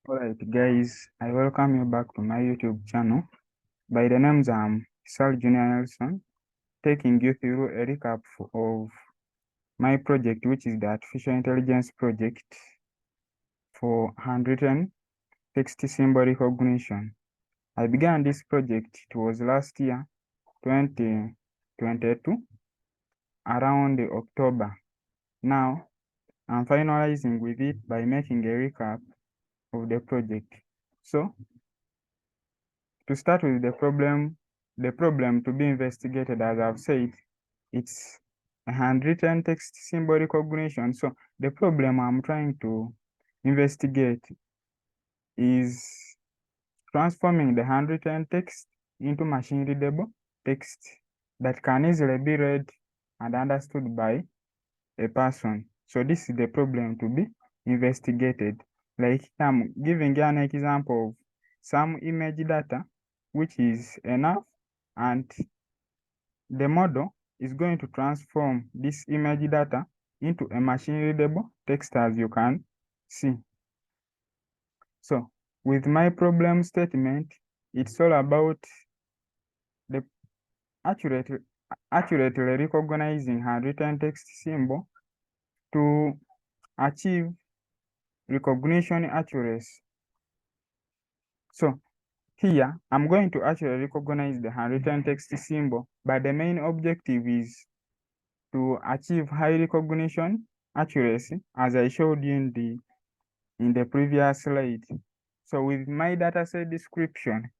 Alright guys, I welcome you back to my YouTube channel. By the names I'm Sal Junior Nelson, taking you through a recap of my project, which is the Artificial Intelligence project for handwritten text symbol recognition. I began this project, it was last year, 2022, around October. Now, I'm finalizing with it by making a recap of the project. So, to start with the problem to be investigated, as I've said, it's a handwritten text symbol recognition. So the problem I'm trying to investigate is transforming the handwritten text into machine readable text that can easily be read and understood by a person. So this is the problem to be investigated. Like I'm giving you an example of some image data, which is enough, and the model is going to transform this image data into a machine readable text, as you can see. So with my problem statement, it's all about the accurately recognizing handwritten text symbol to achieve recognition accuracy. So here, I'm going to actually recognize the handwritten text symbol, but the main objective is to achieve high recognition accuracy, as I showed you in the previous slide. So with my dataset description,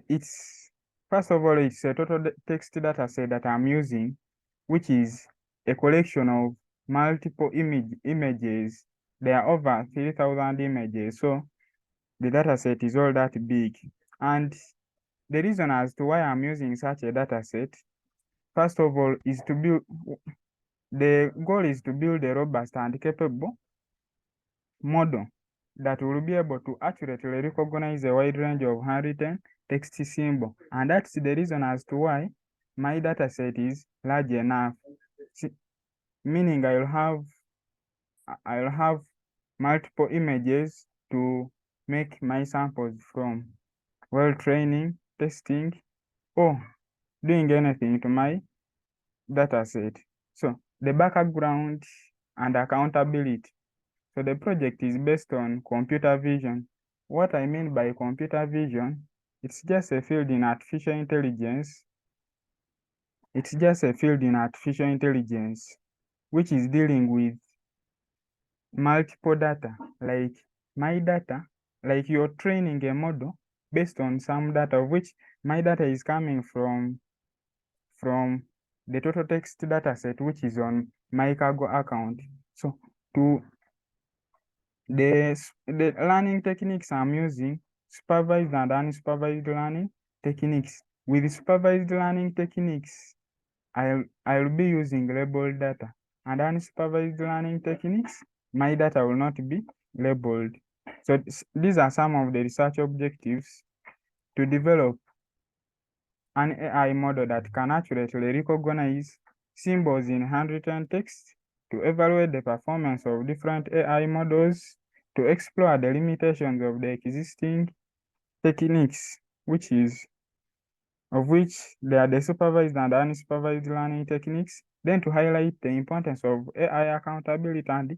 it's first of all, it's a total text dataset that I'm using, which is a collection of multiple images. There are over 3,000 images. So the dataset is all that big. And the reason as to why I'm using such a dataset, first of all, is to build, the goal is to build a robust and capable model that will be able to accurately recognize a wide range of handwritten text symbol. And that's the reason as to why my dataset is large enough, meaning I'll have multiple images to make my samples from, while training, testing, or doing anything to my dataset. So the background and accountability. So the project is based on computer vision. What I mean by computer vision, it's just a field in artificial intelligence. It's just a field in artificial intelligence, which is dealing with multiple data, like my data, like you're training a model based on some data, of which my data is coming from the total text data set, which is on my Kaggle account. So to the learning techniques I'm using, supervised and unsupervised learning techniques. With supervised learning techniques, I'll be using labeled data, and unsupervised learning techniques, my data will not be labeled. So these are some of the research objectives: to develop an AI model that can accurately recognize symbols in handwritten text, to evaluate the performance of different AI models, to explore the limitations of the existing techniques, which they are the supervised and unsupervised learning techniques, then to highlight the importance of AI accountability and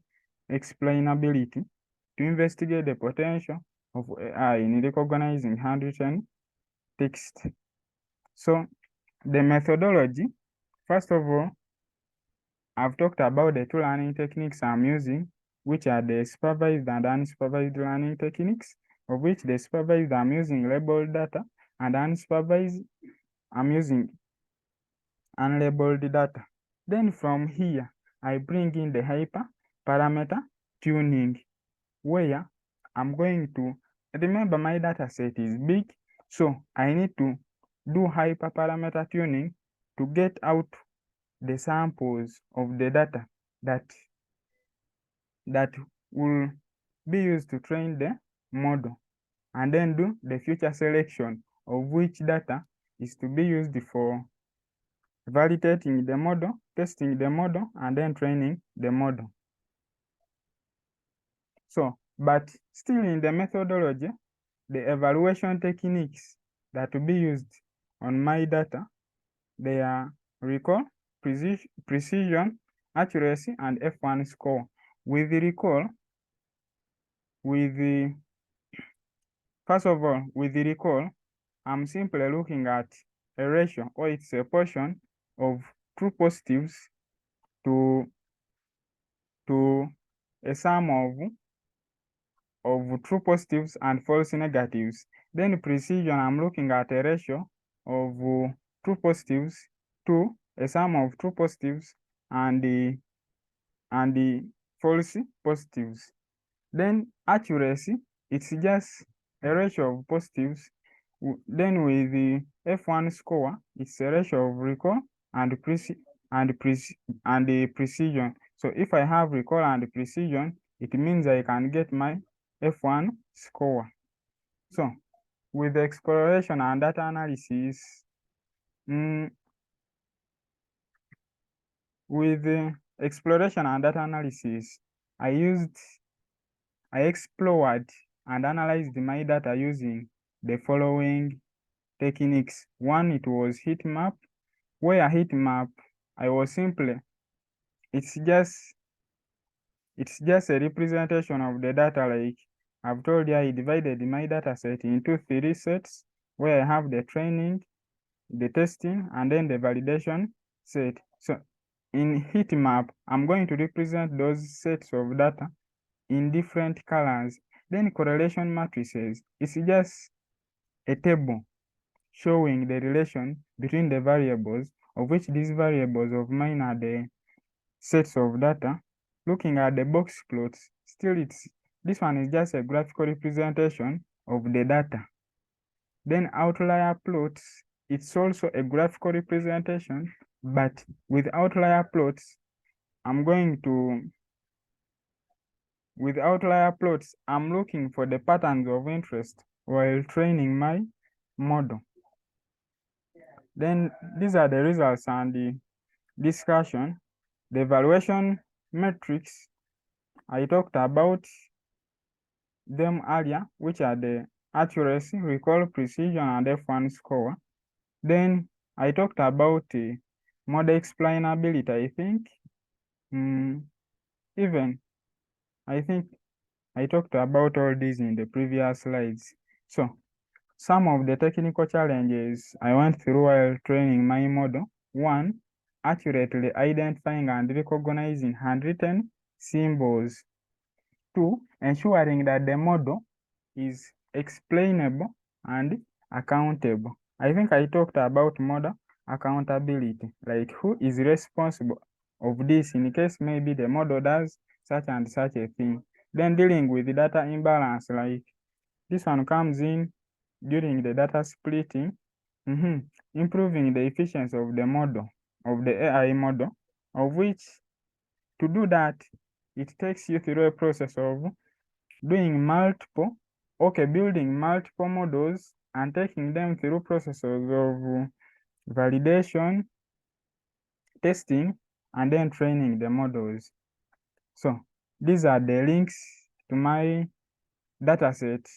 explainability, to investigate the potential of AI in recognizing handwritten text. So the methodology, first of all, I've talked about the two learning techniques I'm using, which are the supervised and unsupervised learning techniques, of which the supervised I'm using labeled data, and unsupervised I'm using unlabeled data. Then from here, I bring in the hyperparameter tuning, where I'm going to, remember my data set is big, so I need to do hyperparameter tuning to get out the samples of the data that will be used to train the model, and then do the future selection of which data is to be used for validating the model, testing the model, and then training the model. So But still in the methodology, the evaluation techniques that will be used on my data, they are recall, precision, accuracy, and F1 score. With the recall, first of all, with the recall, I'm simply looking at a ratio, or it's a portion of true positives to a sum of true positives and false negatives. Then precision, I'm looking at a ratio of true positives to a sum of true positives and the false positives. Then accuracy, it's just a ratio of positives. Then with the F1 score, it's a ratio of recall and the precision. So if I have recall and precision, it means I can get my F1 score. So with the exploration and data analysis, with the exploration and data analysis, I explored and analyzed my data using the following techniques. One, it was heat map, where heat map, I was simply, it's just a representation of the data. Like I've told you, I divided my data set into 3 sets, where I have the training, the testing, and then the validation set. So in heat map, I'm going to represent those sets of data in different colors. Then correlation matrices, it's just a table showing the relation between the variables, of which these variables of mine are the sets of data. Looking at the box plots, still this one is just a graphical representation of the data. Then outlier plots, it's also a graphical representation, but with outlier plots, I'm looking for the patterns of interest while training my model. Then these are the results and the discussion. The evaluation metrics, I talked about them earlier, which are the accuracy, recall, precision, and F1 score. Then I talked about model explainability. I think I talked about all these in the previous slides. So some of the technical challenges I went through while training my model. One, accurately identifying and recognizing handwritten symbols. Two, ensuring that the model is explainable and accountable. I think I talked about model accountability, like who is responsible of this in case maybe the model does such and such a thing. Then dealing with the data imbalance, like this one comes in during the data splitting, improving the efficiency of the model, of the AI model, of which to do that, it takes you through a process of building multiple models and taking them through processes of validation, testing, and then training the models. So these are the links to my dataset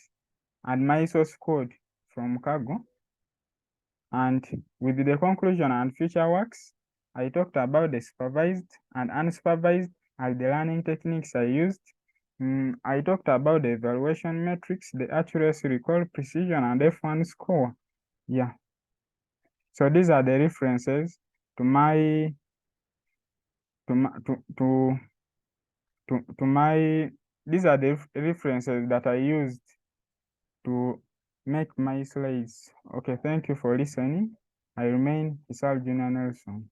and my source code from Kaggle. And with the conclusion and future works, I talked about the supervised and unsupervised as the learning techniques I used. I talked about the evaluation metrics, the accuracy, recall, precision, and F1 score. Yeah. So these are the references to my these are the references that I used to make my slides. Okay, thank you for listening. I remain Isal Junior Nelson.